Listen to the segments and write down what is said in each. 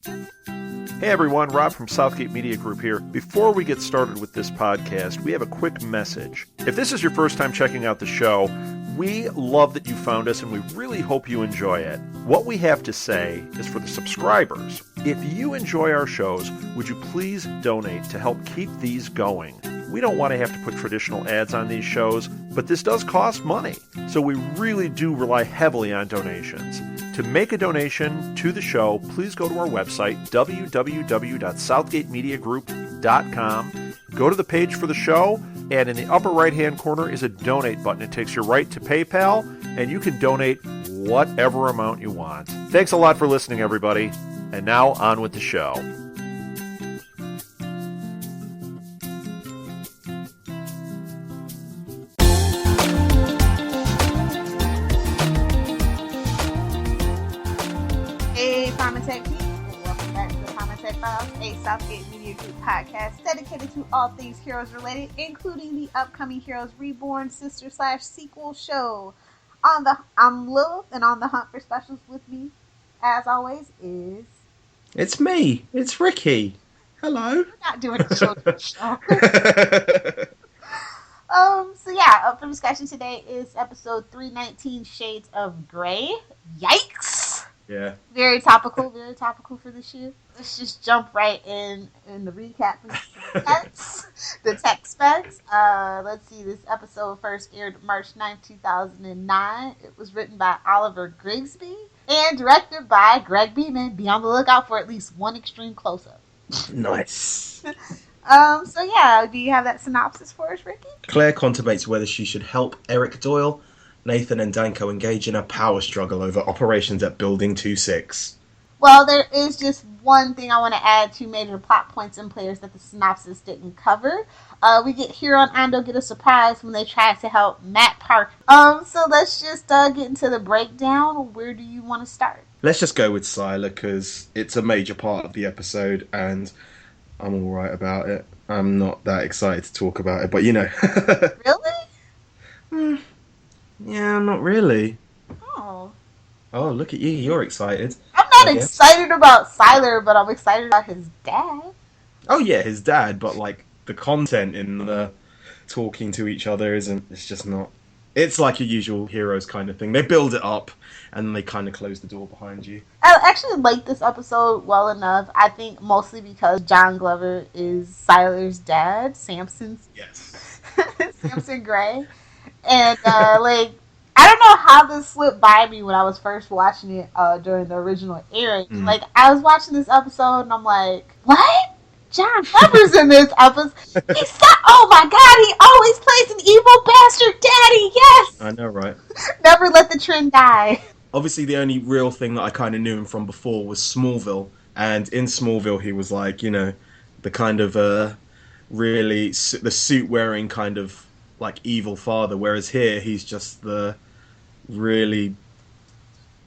Hey everyone, Rob from Southgate Media Group here. Before we get started with this podcast, we have a quick message. If this is your first time checking out the show, we love that you found us and we really hope you enjoy it. What we have to say is for the subscribers, if you enjoy our shows, would you please donate to help keep these going? We don't want to have to put traditional ads on these shows, but this does cost money, so we really do rely heavily on donations. To make a donation to the show, please go to our website, www.southgatemediagroup.com. Go to the page for the show, and in the upper right-hand corner is a donate button. It takes you right to PayPal, and you can donate whatever amount you want. Thanks a lot for listening, everybody. And now, on with the show. A Southgate Media Group podcast dedicated to all things heroes related, including the upcoming Heroes Reborn sister/sequel show. I'm Lilith, and on the hunt for specials with me, as always, is... It's me. It's Ricky. Hello. We're not doing a children's show. Up for discussion today is episode 319, Shades of Grey. Yikes! Yeah. Very topical for this year. Let's just jump right in the recap. The tech specs. Let's see, this episode first aired March 9th, 2009. It was written by Oliver Grigsby and directed by Greg Beeman. Be on the lookout for at least one extreme close-up. Nice. Do you have that synopsis for us, Ricky? Claire contemplates whether she should help Eric Doyle. Nathan and Danko engage in a power struggle over operations at Building 26. Well, there is just one thing I want to add, two major plot points and players that the synopsis didn't cover. We get Hero and Ando get a surprise when they try to help Matt Parker. So let's just get into the breakdown. Where do you want to start? Let's just go with Scylla, because it's a major part of the episode, and I'm alright about it. I'm not that excited to talk about it, but you know. Really? Yeah, not really. Oh. Oh, look at you. You're excited. I'm not excited about Siler, but I'm excited about his dad. Oh, yeah, his dad, but, like, the content in the talking to each other it's just not... It's like a usual Heroes kind of thing. They build it up, and then they kind of close the door behind you. I actually like this episode well enough. I think mostly because John Glover is Siler's dad, Samson. Yes. Samson Gray. And, I don't know how this slipped by me when I was first watching it during the original airing. Mm. I was watching this episode, and I'm like, what? John Glover's in this episode. Oh my god, he always plays an evil bastard daddy, yes! I know, right? Never let the trend die. Obviously, the only real thing that I kind of knew him from before was Smallville. And in Smallville, he was like, you know, the kind of, really, the suit-wearing kind of, like, evil father, whereas here he's just the really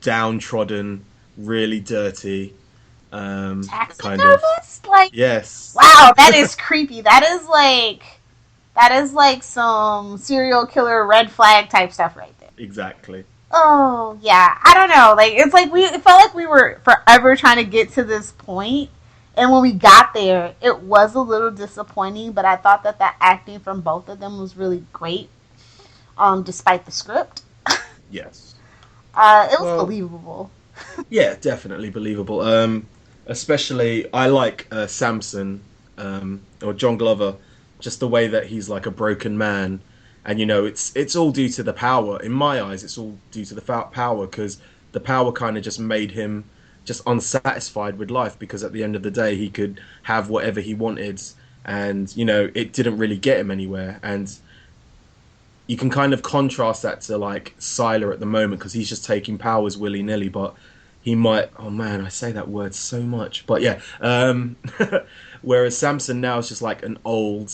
downtrodden, really dirty taxidermist? Yes. Wow, that is creepy. That is like some serial killer red flag type stuff right there. Exactly. Oh yeah, I don't know. It felt like we were forever trying to get to this point. And when we got there, it was a little disappointing, but I thought that the acting from both of them was really great, despite the script. Yes. It was believable. Yeah, definitely believable. Especially, I like Samson, or John Glover, just the way that he's like a broken man. And, you know, it's all due to the power. In my eyes, it's all due to the power, because the power kind of just made him just unsatisfied with life, because at the end of the day he could have whatever he wanted, and you know it didn't really get him anywhere. And you can kind of contrast that to like Siler at the moment, because he's just taking powers willy-nilly, but he might, oh man, I say that word so much, but yeah, whereas Samson now is just like an old,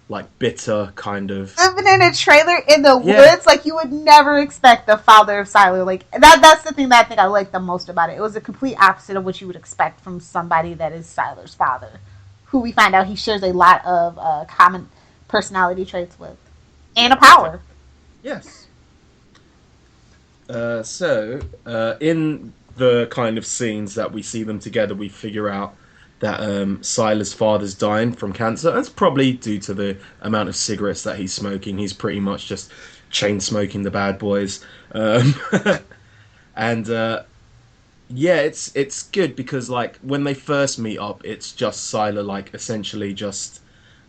like bitter kind of living in a trailer in the woods. Like you would never expect the father of Siler. Like that's the thing that I think I like the most about it. It was a complete opposite of what you would expect from somebody that is Siler's father, who we find out he shares a lot of common personality traits with, and a power. Yes. In the kind of scenes that we see them together, we figure out that Sila's father's dying from cancer. That's probably due to the amount of cigarettes that he's smoking. He's pretty much just chain smoking the bad boys. And yeah, it's good because like when they first meet up, it's just Sila like essentially just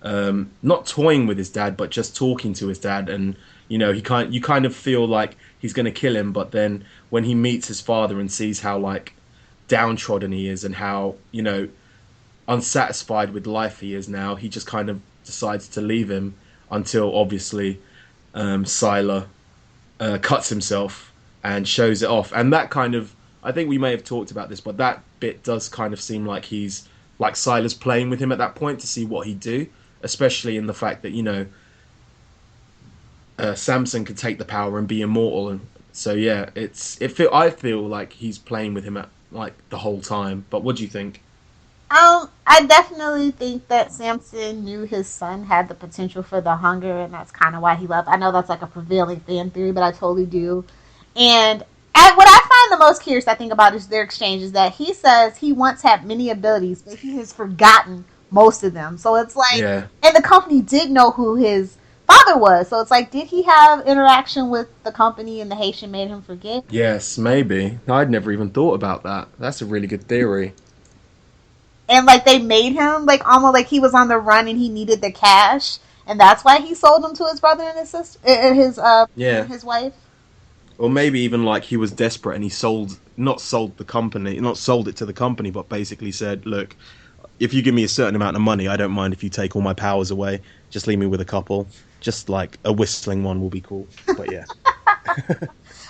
not toying with his dad, but just talking to his dad, and you kind of feel like he's gonna kill him, but then when he meets his father and sees how like downtrodden he is and how unsatisfied with life he is now, he just kind of decides to leave him until obviously Sila cuts himself and shows it off, and that kind of I think we may have talked about this, but that bit does kind of seem like he's like Sila's playing with him at that point to see what he'd do, especially in the fact that Samson could take the power and be immortal, and so yeah, I feel like he's playing with him at like the whole time. But what do you think? I definitely think that Samson knew his son had the potential for the hunger, and that's kind of why he left. I know that's like a prevailing fan theory, but I totally do. And what I find the most curious, I think, about is their exchange is that he says he once had many abilities, but he has forgotten most of them. So it's like, Yeah. and the company did know who his father was. So it's like, did he have interaction with the company and the Haitian made him forget? Yes, maybe. I'd never even thought about that. That's a really good theory. And like they made him like almost like he was on the run and he needed the cash, and that's why he sold him to his brother and his sister, and his wife. Or maybe even like he was desperate and he not sold it to the company, but basically said, look, if you give me a certain amount of money, I don't mind if you take all my powers away. Just leave me with a couple. Just like a whistling one will be cool. But yeah.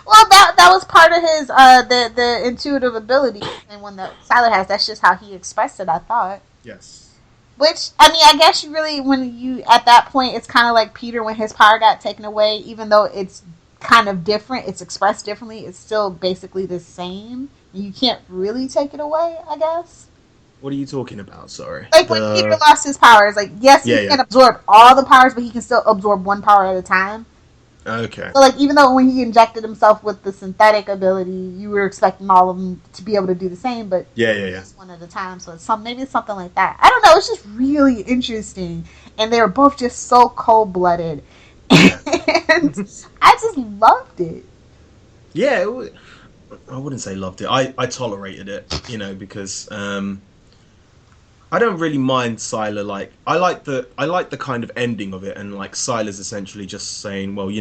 Well, that was part of his the intuitive ability, and when the Siler has, that's just how he expressed it, I thought. Yes. Which, I mean, I guess you really, when you, at that point, it's kind of like Peter when his power got taken away, even though it's kind of different, it's expressed differently, it's still basically the same. You can't really take it away, I guess. What are you talking about? Sorry. Like when Peter lost his powers, like, yes, he can absorb all the powers, but he can still absorb one power at a time. Okay. So, like, even though when he injected himself with the synthetic ability, you were expecting all of them to be able to do the same, but just one at a time. So maybe it's something like that. I don't know. It's just really interesting, and they were both just so cold-blooded, and I just loved it. Yeah, I wouldn't say loved it. I tolerated it, because I don't really mind Sila. Like, I like the kind of ending of it, and like Sila's essentially just saying, well,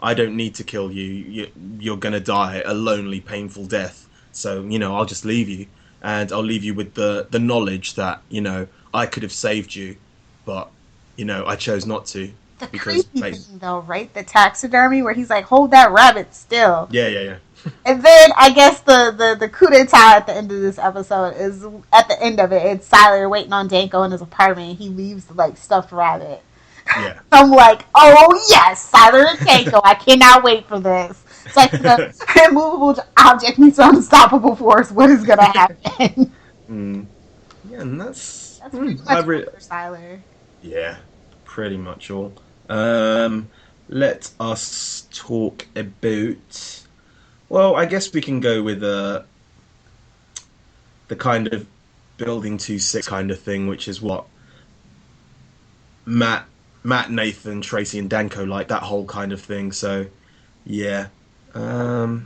I don't need to kill you. You're gonna die a lonely, painful death. So I'll just leave you, and I'll leave you with the knowledge that I could have saved you, but I chose not to. The creepy thing, though, right? The taxidermy where he's like, hold that rabbit still. Yeah. And then I guess the coup d'etat at the end of this episode is at the end of it. It's Siler waiting on Danko in his apartment. And he leaves the like stuffed rabbit. Yeah. I'm like, oh yes, Siler and Danko. I cannot wait for this. It's like the immovable object meets an unstoppable force. What is gonna happen? Yeah, and that's pretty much for Siler. Yeah, pretty much all. Let us talk about. Well, I guess we can go with the kind of building 2-6 kind of thing, which is what Matt, Nathan, Tracy, and Danko like, that whole kind of thing. So, yeah. So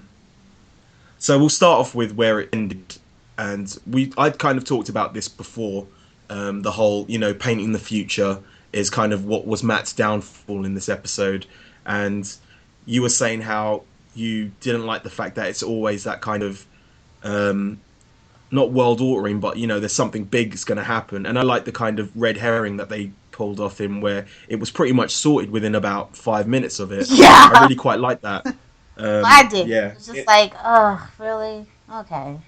we'll start off with where it ended, and I'd kind of talked about this before. The whole, painting the future is kind of what was Matt's downfall in this episode, and you were saying how you didn't like the fact that it's always that kind of not world altering, but there's something big that's going to happen. And I like the kind of red herring that they pulled off him, where it was pretty much sorted within about 5 minutes of it. Yeah, I really quite like that. I did. Yeah, it was just like, oh, really? Okay.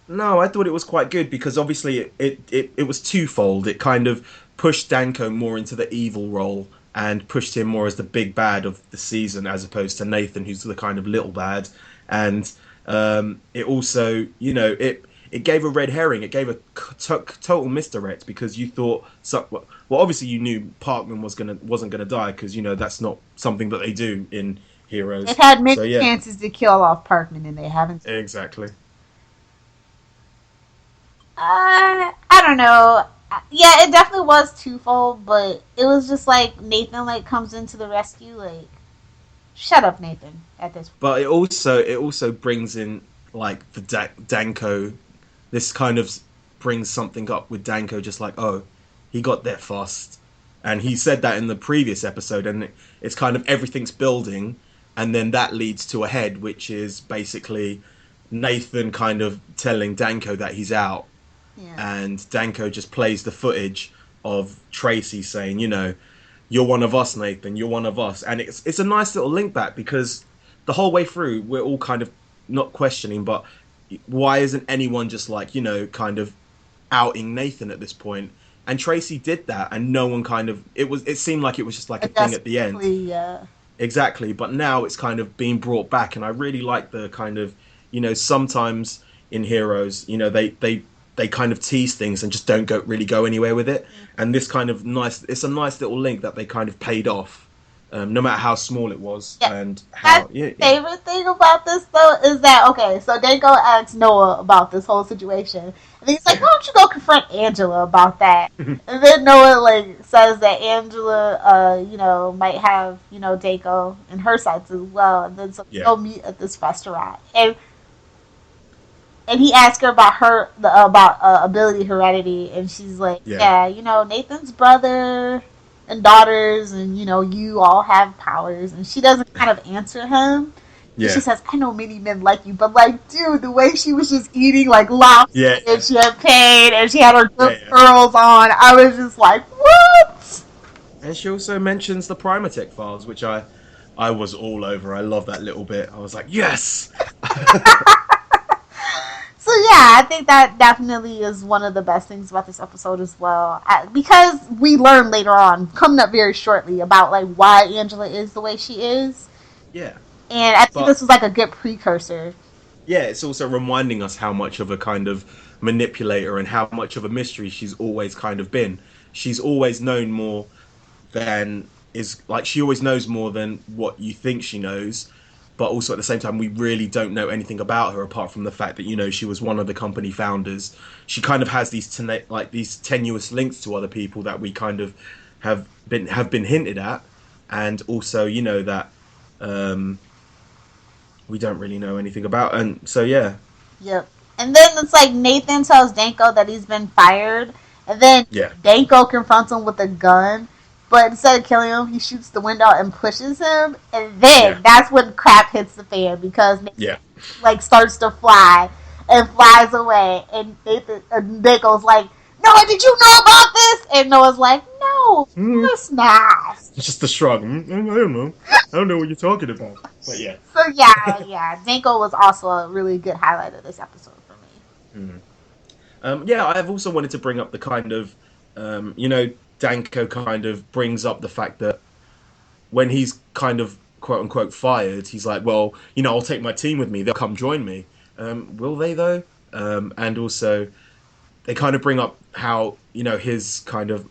No, I thought it was quite good because obviously it was twofold. It kind of pushed Danko more into the evil role and pushed him more as the big bad of the season, as opposed to Nathan, who's the kind of little bad. And it also, it gave a red herring. It gave a total misdirect because you thought, well, obviously you knew Parkman wasn't gonna die because that's not something that they do in Heroes. They've had many chances to kill off Parkman, and they haven't. Exactly. I don't know. Yeah, it definitely was twofold, but it was just like Nathan like comes into the rescue. Like, shut up, Nathan. At this point, But it also brings in like the Danko. This kind of brings something up with Danko, just like, oh, he got there fast, and he said that in the previous episode, and it's kind of everything's building, and then that leads to a head, which is basically Nathan kind of telling Danko that he's out. yeah. And Danko just plays the footage of Tracy saying, you know, you're one of us, Nathan, you're one of us. And it's a nice little link back, because the whole way through, we're all kind of not questioning, but why isn't anyone just like, you know, kind of outing Nathan at this point? And Tracy did that, and no one kind of, it seemed like it was just like a thing at the end. Yeah. Exactly. But now it's kind of being brought back, and I really like the kind of, you know, sometimes in Heroes, you know, they kind of tease things and just don't really go anywhere with it. And this kind of it's a nice little link that they kind of paid off, no matter how small it was. Yeah. And how, My favorite thing about this, though, is that, okay, so Danko asks Noah about this whole situation. And he's like, why don't you go confront Angela about that? And then Noah, like, says that Angela, you know, might have, you know, Danko in her sights as well. And then so they'll meet at this restaurant. And he asked her about ability heredity, and she's like, yeah, you know, Nathan's brother and daughters, and, you know, you all have powers. And she doesn't kind of answer him. Yeah. She says, I know many men like you, but, like, dude, the way she was just eating, like, lobster and champagne, and she had her good pearls on, I was just like, what? And she also mentions the Primatech files, which I was all over. I love that little bit. I was like, yes! So yeah, I think that definitely is one of the best things about this episode as well, because we learn later on, coming up very shortly, about like why Angela is the way she is. Yeah, and I think this was like a good precursor. Yeah, it's also reminding us how much of a kind of manipulator and how much of a mystery she's always kind of been. She's always known more than she always knows more than what you think she knows. But also at the same time, we really don't know anything about her apart from the fact that, you know, she was one of the company founders. She kind of has these tenuous links to other people that we kind of have been hinted at, and also, you know, that we don't really know anything about. And so Yep. And then it's like Nathan tells Danko that he's been fired, and then Danko confronts him with a gun. But instead of killing him, he shoots the window and pushes him. And then that's when crap hits the fan, because Nathan starts to fly and flies away. And Danko's like, Noah, did you know about this? And Noah's like, no, it's not. It's just a shrug. I don't know. I don't know what you're talking about. But yeah. So yeah, Danko was also a really good highlight of this episode for me. I've also wanted to bring up the kind of, you know, Danko kind of brings up the fact that when he's kind of quote unquote fired, he's like, well, you know, I'll take my team with me. They'll come join me. Will they though? And also they kind of bring up how, you know, his kind of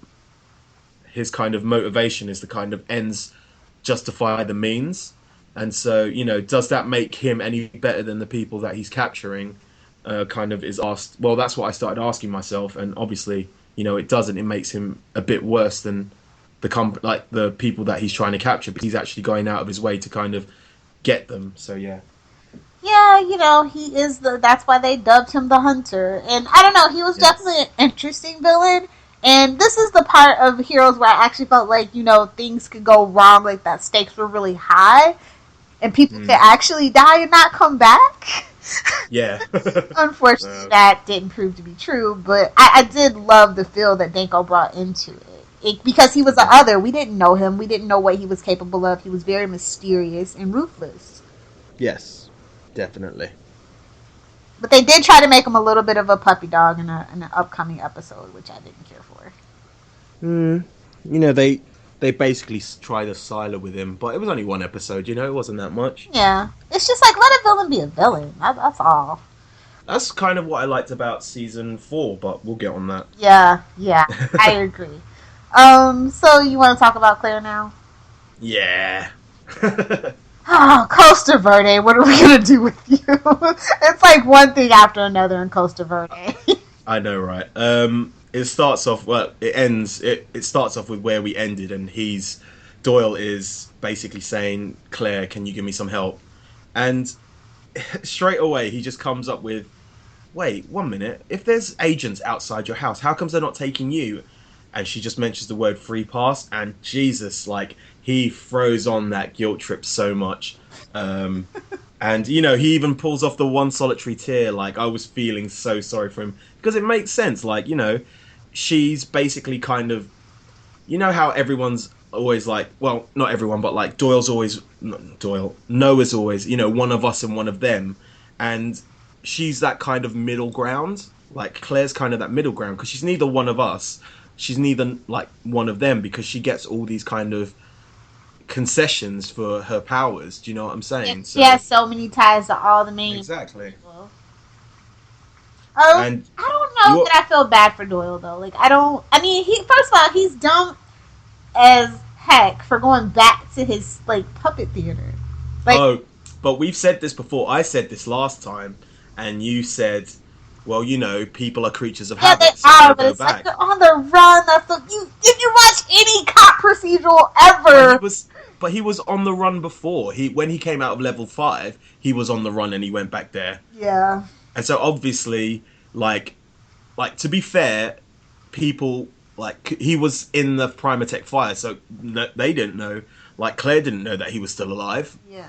motivation is the kind of ends justify the means. And so, you know, does that make him any better than the people that he's capturing? Kind of is asked. Well, that's what I started asking myself. And obviously, you know, it doesn't. It makes him a bit worse than the people that he's trying to capture, but he's actually going out of his way to kind of get them. So yeah. Yeah, you know, he is that's why they dubbed him the Hunter. And I don't know, he was definitely an interesting villain. And this is the part of Heroes where I actually felt like, you know, things could go wrong, like that stakes were really high, and people could actually die and not come back. Yeah. Unfortunately, that didn't prove to be true, but I did love the feel that Danko brought into it. Because he was the other. We didn't know him. We didn't know what he was capable of. He was very mysterious and ruthless. Yes, definitely. But they did try to make him a little bit of a puppy dog in an upcoming episode, which I didn't care for. You know, they basically tried a silo with him, but it was only one episode, you know, it wasn't that much. Yeah. It's just like, let a villain be a villain. That's all. That's kind of what I liked about season 4, but we'll get on that. Yeah, I agree. So you want to talk about Claire now? Yeah. Oh, Costa Verde, what are we going to do with you? It's like one thing after another in Costa Verde. I know, right? It starts off well. It ends. It starts off with where we ended, and Doyle is basically saying, "Claire, can you give me some help?" And straight away he just comes up with, "Wait, 1 minute. If there's agents outside your house, how comes they're not taking you?" And she just mentions the word free pass, and Jesus, like he throws on that guilt trip so much. Um, and he even pulls off the one solitary tear. Like I was feeling so sorry for him because it makes sense. Like she's basically kind of how everyone's always like, well, not everyone, but like Doyle's always not Doyle. Noah's always one of us and one of them, and she's that kind of middle ground. Like Claire's kind of that middle ground because she's neither one of us. She's neither like one of them because she gets all these kind of concessions for her powers. Do you know what I'm saying? She has so many ties to all the main exactly. people. And I don't know that I feel bad for Doyle though. Like I mean, first of all, he's dumb as heck for going back to his like puppet theater. Like, but we've said this before. I said this last time, and you said, "Well, people are creatures of habit." They are, but it's like they're on the run. If you watch any cop procedural ever, but he was on the run before. When he came out of level 5, he was on the run and he went back there. Yeah. And so obviously, like to be fair, people he was in the Primatech fire, so they didn't know. Like Claire didn't know that he was still alive. Yeah.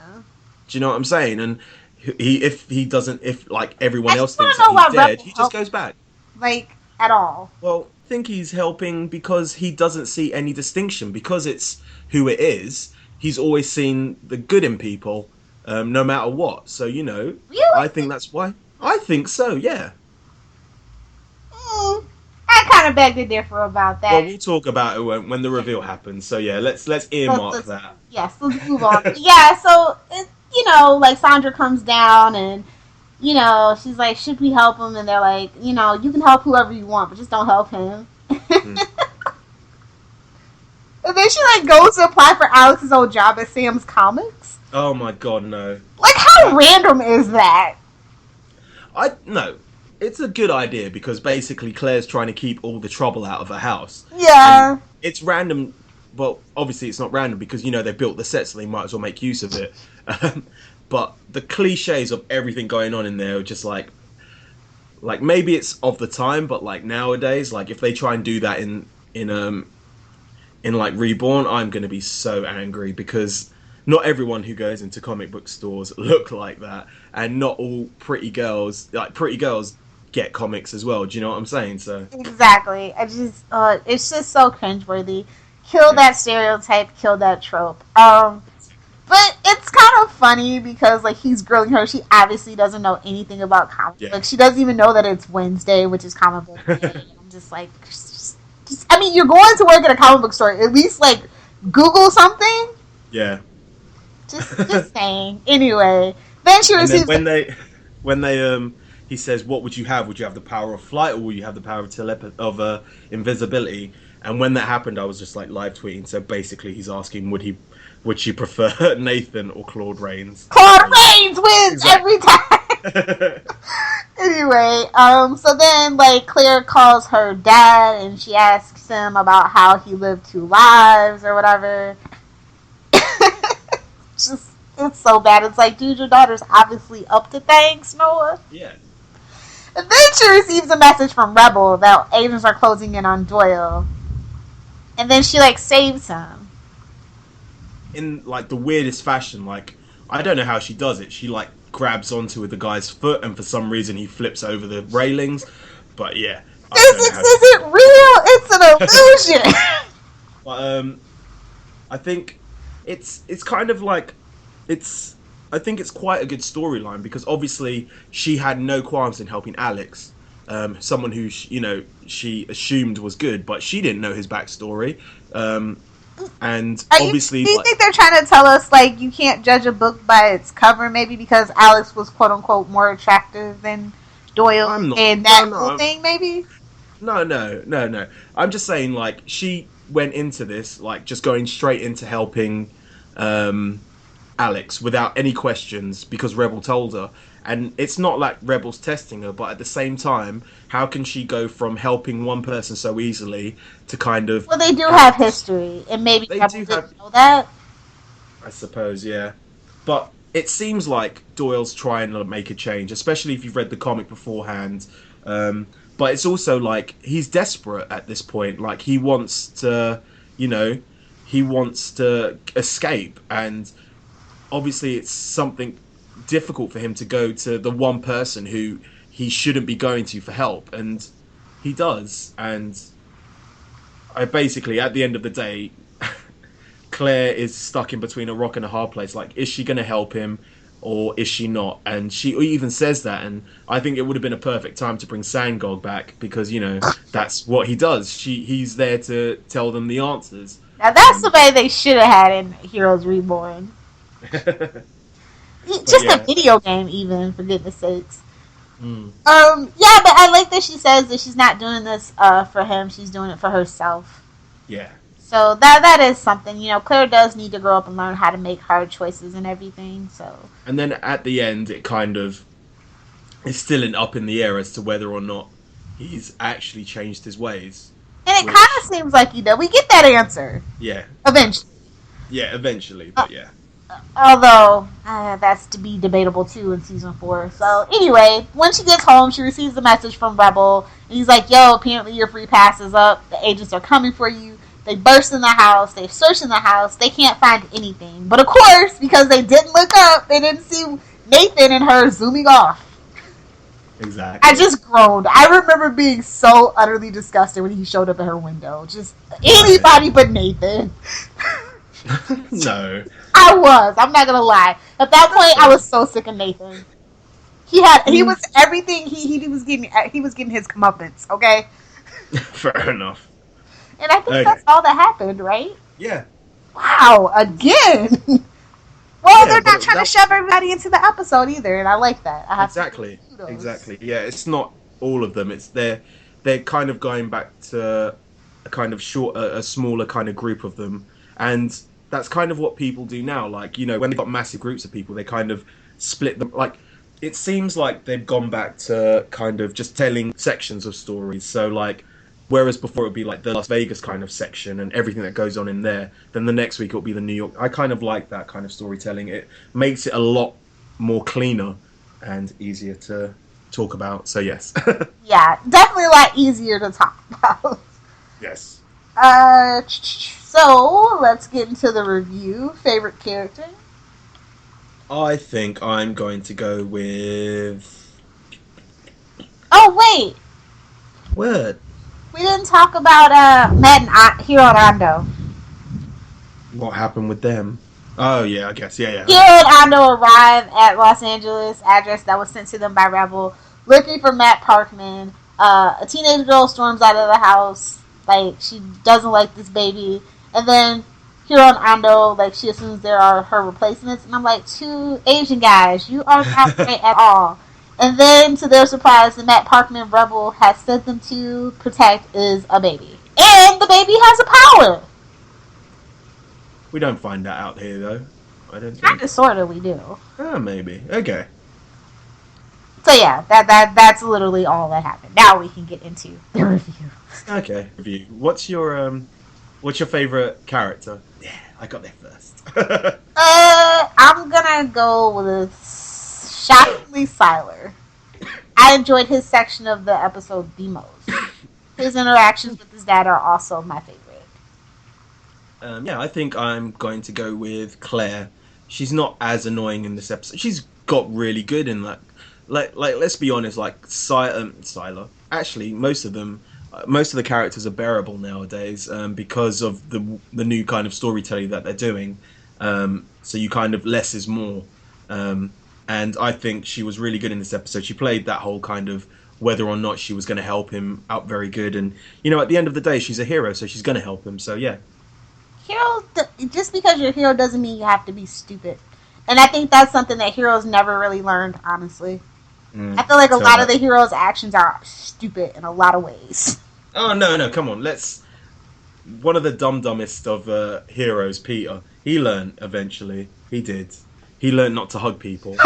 Do you know what I'm saying? And if like everyone else thinks that he's dead, he just goes back. Like at all. Well, I think he's helping because he doesn't see any distinction because it's who it is. He's always seen the good in people, no matter what. So Really? I think that's why. I think so. Yeah. I kind of begged to differ about that. Well, we'll talk about it when the reveal happens. So yeah, let's earmark that. Yes, let's move on. Yeah, so like Sandra comes down and she's like, should we help him? And they're like, you can help whoever you want, but just don't help him. And then she like goes to apply for Alex's old job at Sam's Comics. Oh my god, no! Like how random is that? No. It's a good idea because basically Claire's trying to keep all the trouble out of her house. Yeah. And it's random. Well, obviously it's not random because, they built the set so they might as well make use of it. But the cliches of everything going on in there are just like maybe it's of the time, but like nowadays, like if they try and do that in like Reborn, I'm going to be so angry because not everyone who goes into comic book stores look like that. And not all pretty girls get comics as well. Do you know what I'm saying? So exactly. It's just so cringeworthy. Kill that stereotype. Kill that trope. But it's kind of funny because like he's grilling her. She obviously doesn't know anything about comic books. She doesn't even know that it's Wednesday, which is comic book day. I'm just like, I mean, you're going to work at a comic book store. At least like Google something. Yeah. Just saying. Anyway, then she receives. And then when they he says, "What would you have? Would you have the power of flight, or would you have the power of invisibility?" And when that happened, I was just like live tweeting. So basically, he's asking, would she prefer Nathan or Claude Rains? Claude Rains wins every time. Anyway, so then like Claire calls her dad and she asks him about how he lived 2 lives or whatever. It's so bad. It's like, dude, your daughter's obviously up to things, Noah. Yeah. And then she receives a message from Rebel that agents are closing in on Doyle. And then she, like, saves him. In, like, the weirdest fashion. Like, I don't know how she does it. She, like, grabs onto the guy's foot and for some reason he flips over the railings. But, yeah. Physics isn't real. It's an illusion. But, I think it's kind of like... I think it's quite a good storyline because obviously she had no qualms in helping Alex, someone who she assumed was good, but she didn't know his backstory. And obviously, do you think they're trying to tell us like you can't judge a book by its cover? Maybe because Alex was quote unquote more attractive than Doyle and that whole thing. Maybe. No. I'm just saying, like she went into this like just going straight into helping. Alex without any questions because Rebel told her, And it's not like Rebel's testing her, but at the same time, how can she go from helping one person so easily to kind of... Well, they do have history, and maybe They Rebel do didn't have- know that. I suppose, yeah. But it seems like Doyle's trying to make a change, especially if you've read the comic beforehand. But it's also like he's desperate at this point. Like he wants to, he wants to escape, and obviously it's something difficult for him to go to the one person who he shouldn't be going to for help, and he does. And I basically, at the end of the day, Claire is stuck in between a rock and a hard place. Like, is she going to help him or is she not? And she even says that, and I think it would have been a perfect time to bring Sangog back because, that's what he does. He's there to tell them the answers. Now that's the way they should have had in Heroes Reborn. Just a video game, even, for goodness sakes. Mm. Yeah, but I like that she says that she's not doing this for him. She's doing it for herself. Yeah. So that is something. Claire does need to grow up and learn how to make hard choices and everything. So. And then at the end, it kind of is still up in the air as to whether or not he's actually changed his ways. And it kind of seems like he does. We get that answer. Yeah. Eventually. Yeah, eventually, but yeah. Although, that's to be debatable too in season 4. So, anyway, when she gets home, she receives a message from Rebel. And he's like, yo, apparently your free pass is up. The agents are coming for you. They burst in the house. They search in the house. They can't find anything. But of course, because they didn't look up, they didn't see Nathan and her zooming off. Exactly. I just groaned. I remember being so utterly disgusted when he showed up at her window. Just anybody but Nathan. No. I was. I'm not gonna lie. At that point, I was so sick of Nathan. He was everything. He was getting his comeuppance. Okay. Fair enough. And I think that's all that happened, right? Yeah. Wow. Again. Well, they're not trying to shove everybody into the episode either, and I like that. I have Exactly. Yeah, it's not all of them. It's they're kind of going back to a kind of a smaller kind of group of them, and that's kind of what people do now. Like, when they've got massive groups of people, they kind of split them. Like, it seems like they've gone back to kind of just telling sections of stories. So, like, whereas before it would be like the Las Vegas kind of section and everything that goes on in there, then the next week it'll be the New York. I kind of like that kind of storytelling. It makes it a lot more cleaner and easier to talk about. So, yes. Yeah, definitely a lot easier to talk about. Yes. So, let's get into the review. Favorite character? I think I'm going to go with... Oh, wait! Word. We didn't talk about Matt and Hiro and Ando. What happened with them? Oh, yeah, I guess. Yeah. Hiro and Ando arrive at Los Angeles, address that was sent to them by Rebel, looking for Matt Parkman. A teenage girl storms out of the house. Like, she doesn't like this baby. And then Hiro and Ando, like, she assumes there are her replacements. And I'm like, 2 Asian guys, you are not right at all. And then, to their surprise, the Matt Parkman Rebel has sent them to protect is a baby. And the baby has a power! We don't find that out here, though. I don't think. Kind of, sort of, we do. Oh, maybe. Okay. So yeah, that's literally all that happened. Now we can get into the review. Okay. Review. What's your favorite character? Yeah, I got there first. I'm gonna go with shockingly Siler. I enjoyed his section of the episode the most. His interactions with his dad are also my favorite. Yeah, I think I'm going to go with Claire. She's not as annoying in this episode. She's got really good in that. Like let's be honest, like Siler. Actually, most of the characters are bearable nowadays because of the new kind of storytelling that they're doing. So you kind of less is more. And I think she was really good in this episode. She played that whole kind of whether or not she was going to help him out very good. And, at the end of the day, she's a hero, so she's going to help him. So, yeah. Just because you're a hero doesn't mean you have to be stupid. And I think that's something that heroes never really learned, honestly. I feel like a lot of the heroes' actions are stupid in a lot of ways. Oh, no, come on. One of the dumbest of heroes, Peter, he learned eventually. He did. He learned not to hug people.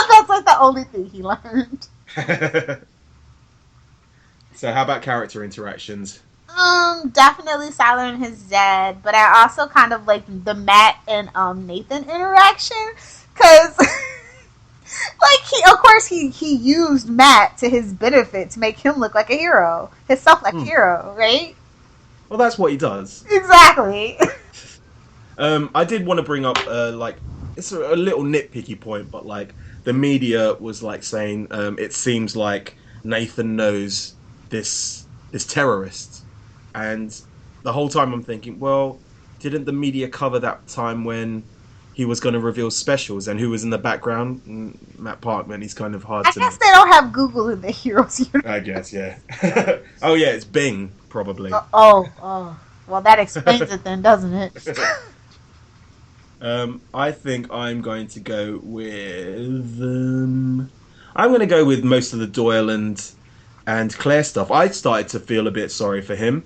That's like the only thing he learned. So how about character interactions? Definitely Siler and his dad, but I also kind of like the Matt and Nathan interaction, because like he used Matt to his benefit to make him look like a hero, himself like a hero, right? Well, that's what he does. Exactly. I did want to bring up like it's a little nitpicky point, but like the media was like saying it seems like Nathan knows this terrorist, and the whole time I'm thinking, well, didn't the media cover that time when he was going to reveal specials and who was in the background? Matt Parkman. He's kind of hard I to. guess they don't have Google in the heroes universe. I guess, yeah. Oh yeah, it's Bing probably. Oh. Well, that explains it then, doesn't it? I think I'm going to go with. I'm going to go with most of the Doyle and Claire stuff. I started to feel a bit sorry for him.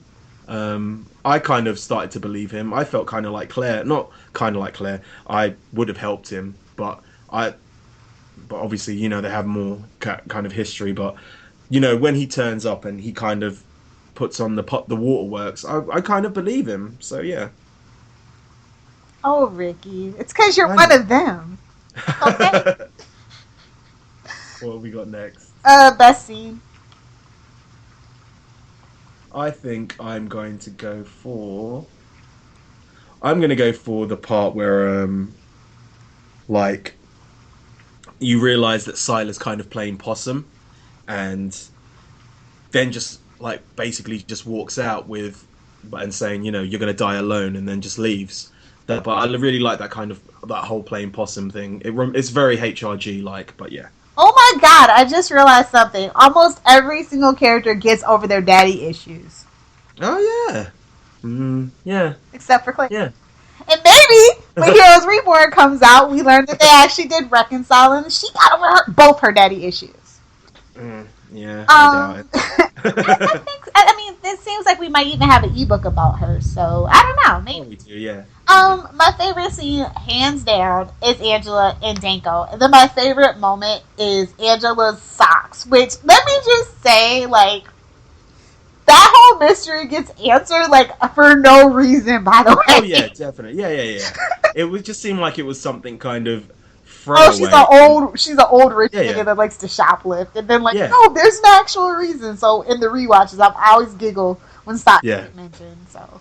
I kind of started to believe him. I felt kind of like Claire, not kind of like Claire. I would have helped him, but obviously, you know, they have more kind of history. But you know, when he turns up and he kind of puts on the waterworks, I kind of believe him. So yeah. Oh, Ricky, it's because you're one of them. Okay. What have we got next? Best scene. I think I'm going to go for the part where like you realise that Silas kind of playing possum, and then just like basically just walks out and saying, you know, you're going to die alone, and then just leaves. But I really like that whole playing possum thing. It's very HRG like, but yeah. Oh my god, I just realized something. Almost every single character gets over their daddy issues. Oh yeah. Yeah. Except for Clay. Yeah. And maybe when Heroes Reborn comes out, we learned that they actually did reconcile and she got over both her daddy issues. Yeah, I doubt it. I mean, it seems like we might even have an ebook about her, so I don't know. Maybe. Oh, we do, yeah. My favorite scene, hands down, is Angela and Danko. And then my favorite moment is Angela's socks, which, let me just say, like, that whole mystery gets answered, like, for no reason, by the way. Oh, yeah, definitely. Yeah. It would just seem like it was something kind of throwaway. She's an old rich nigga that likes to shoplift. And then, like, no, there's an actual reason. So, in the rewatches, I always giggle when socks get mentioned, so.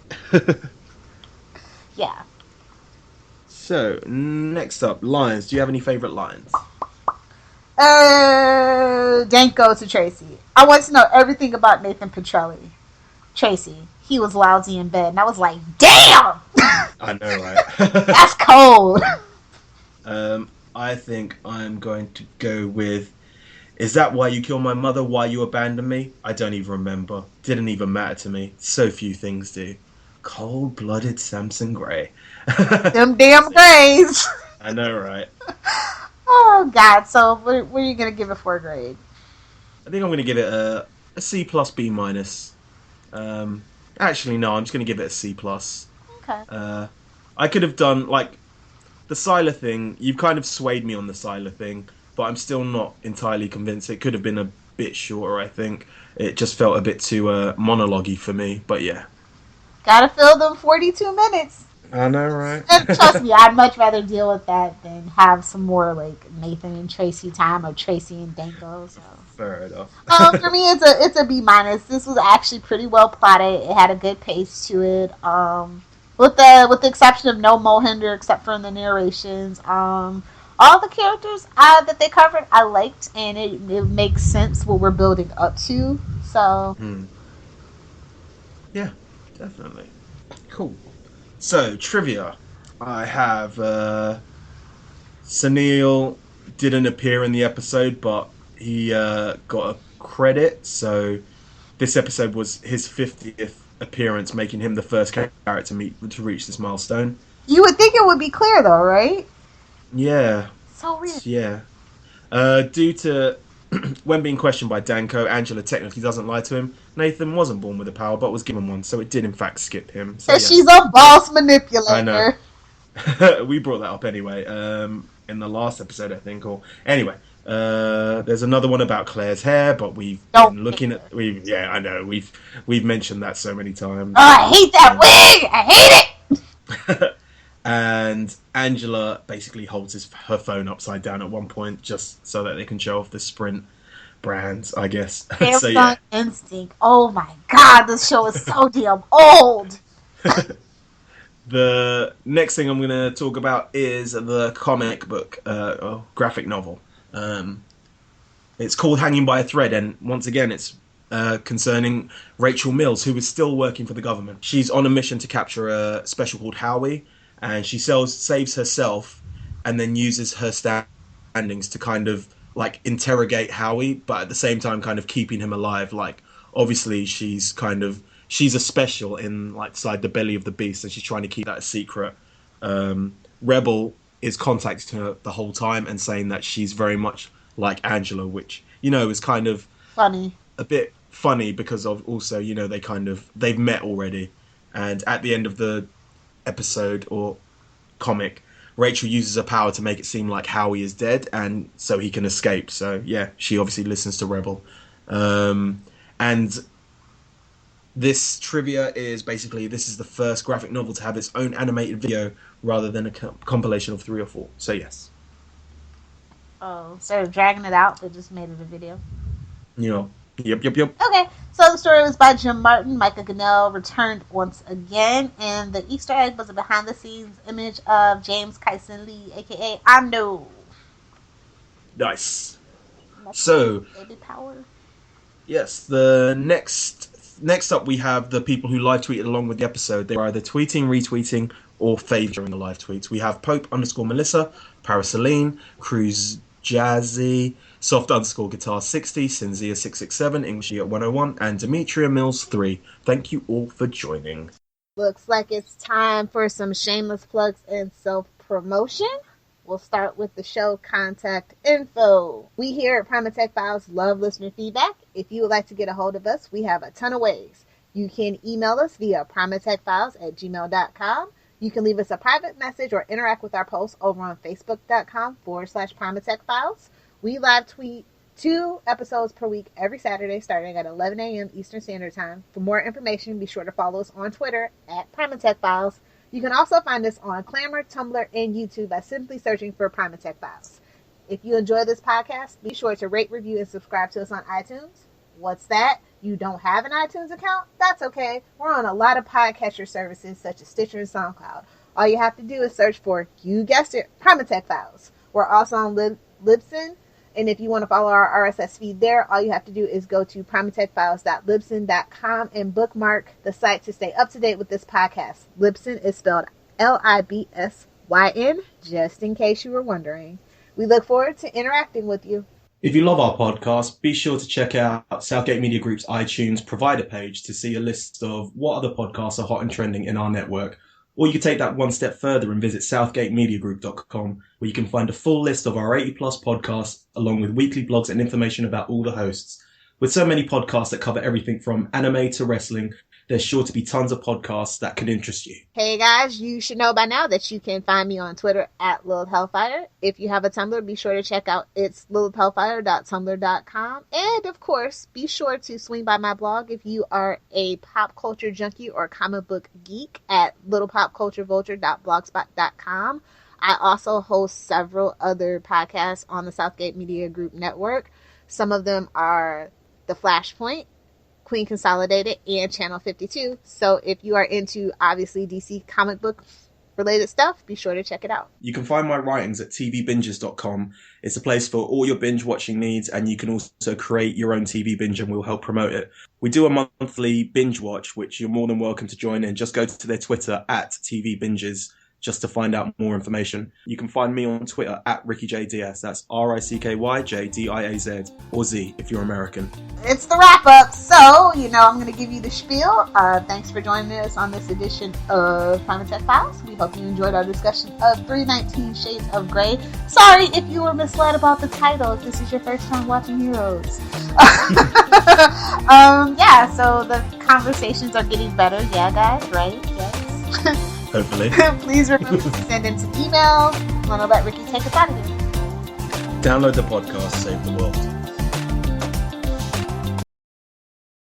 Yeah. So, next up, lines. Do you have any favorite lines? Danko to Tracy. I want to know everything about Nathan Petrelli. Tracy, he was lousy in bed. And I was like, damn! I know, right? That's cold. I think I'm going to go with, is that why you killed my mother? Why you abandoned me? I don't even remember. Didn't even matter to me. So few things do. Cold-blooded Samson Gray. Them damn Grays. I know, right? Oh, God. So, what are you going to give it for a grade? I think I'm going to give it a C plus B minus. Actually, no, I'm just going to give it a C plus. Okay. I could have done, like, the Siler thing. You've kind of swayed me on the Siler thing, but I'm still not entirely convinced. It could have been a bit shorter, I think. It just felt a bit too monologue-y for me, but yeah. Gotta fill them 42 minutes. I know, right? And trust me, I'd much rather deal with that than have some more, like, Nathan and Tracy time or Tracy and Danko, so. Fair enough. For me, it's a B minus. This was actually pretty well plotted. It had a good pace to it. With the exception of no Mohinder, except for in the narrations. All the characters that they covered, I liked, and it makes sense what we're building up to. So. Yeah, definitely. Cool. So, trivia. I have Sunil didn't appear in the episode, but he got a credit. So, this episode was his 50th appearance, making him the first character to reach this milestone. You would think it would be clear, though, right? Yeah. So weird. Yeah. Due to when being questioned by Danko, Angela technically doesn't lie to him. Nathan wasn't born with a power, but was given one, so it did in fact skip him. So, yeah. She's a boss manipulator. I know. We brought that up anyway. in the last episode, I think. Or anyway, there's another one about Claire's hair, but we've been looking at I know we've mentioned that so many times. Oh, I hate that wig. I hate it. And Angela basically holds her phone upside down at one point just so that they can show off the Sprint brands, I guess. So yeah. Instinct. Oh my god, this show is so damn old. The next thing I'm going to talk about is the comic book, graphic novel. It's called Hanging by a Thread, and once again, it's concerning Rachel Mills, who is still working for the government. She's on a mission to capture a special called Howie, and she saves herself and then uses her standings to kind of like interrogate Howie, but at the same time kind of keeping him alive. Like, obviously she's a special inside the belly of the beast, and she's trying to keep that a secret. Rebel is contacting her the whole time and saying that she's very much like Angela, which, is kind of funny. A bit funny because of also, they've met already. And at the end of the episode or comic, Rachel uses her power to make it seem like Howie is dead, and so he can escape. So yeah, she obviously listens to Rebel. And this trivia is basically, this is the first graphic novel to have its own animated video rather than a compilation of 3 or 4. So yes. Oh, instead of dragging it out, they just made it a video. Yep. Okay, so the story was by Jim Martin. Micah Gunnell returned once again, and the Easter egg was a behind-the-scenes image of James Kyson Lee, a.k.a. Ando. Nice. So, baby power. Yes, the next up we have the people who live tweeted along with the episode. They were either tweeting, retweeting, or fave during the live tweets. We have Pope_Melissa, Paraceline, Cruz Jazzy, Soft_Guitar 60, Cinzia 667, English at 101, and Demetria Mills 3. Thank you all for joining. Looks like it's time for some shameless plugs and self-promotion. We'll start with the show contact info. We here at Primatech Files love listener feedback. If you would like to get a hold of us, we have a ton of ways. You can email us via primatechfiles@gmail.com. You can leave us a private message or interact with our posts over on facebook.com/primatechfiles. We live tweet 2 episodes per week every Saturday starting at 11 a.m. Eastern Standard Time. For more information, be sure to follow us on Twitter at primatechfiles. You can also find us on Clamor, Tumblr, and YouTube by simply searching for Primatech Files. If you enjoy this podcast, be sure to rate, review, and subscribe to us on iTunes. What's that? You don't have an iTunes account? That's okay. We're on a lot of podcatcher services such as Stitcher and SoundCloud. All you have to do is search for, you guessed it, Primatech Files. We're also on Libsyn, and if you want to follow our RSS feed there, all you have to do is go to primatechfiles.libsyn.com and bookmark the site to stay up to date with this podcast. Libsyn is spelled Libsyn, just in case you were wondering. We look forward to interacting with you. If you love our podcast, be sure to check out Southgate Media Group's iTunes provider page to see a list of what other podcasts are hot and trending in our network. Or you can take that one step further and visit southgatemediagroup.com, where you can find a full list of our 80-plus podcasts, along with weekly blogs and information about all the hosts. With so many podcasts that cover everything from anime to wrestling, there's sure to be tons of podcasts that could interest you. Hey guys, you should know by now that you can find me on Twitter at Lilith Hellfire. If you have a Tumblr, be sure to check out it's lilithhellfire.tumblr.com. And of course, be sure to swing by my blog if you are a pop culture junkie or comic book geek at littlepopculturevulture.blogspot.com. I also host several other podcasts on the Southgate Media Group network. Some of them are The Flashpoint, Queen Consolidated, and Channel 52. So if you are into, obviously, DC comic book related stuff, be sure to check it out. You can find my writings at tvbinges.com. It's a place for all your binge watching needs, and you can also create your own TV binge and we'll help promote it. We do a monthly binge watch, which you're more than welcome to join in. Just go to their Twitter at tvbinges just to find out more information. You can find me on Twitter at RickyJDS. That's RICKYJDIAZ, or Z if you're American. It's the wrap up, so I'm going to give you the spiel. Thanks for joining us on this edition of Primatech Files. We hope you enjoyed our discussion of 319 Shades of Grey. Sorry if you were misled about the title, if this is your first time watching Heroes. So the conversations are getting better, yeah guys, right? Yes. Hopefully. Please remember to send in some emails. I'm going to let Ricky take us out of here. Download the podcast, save the world.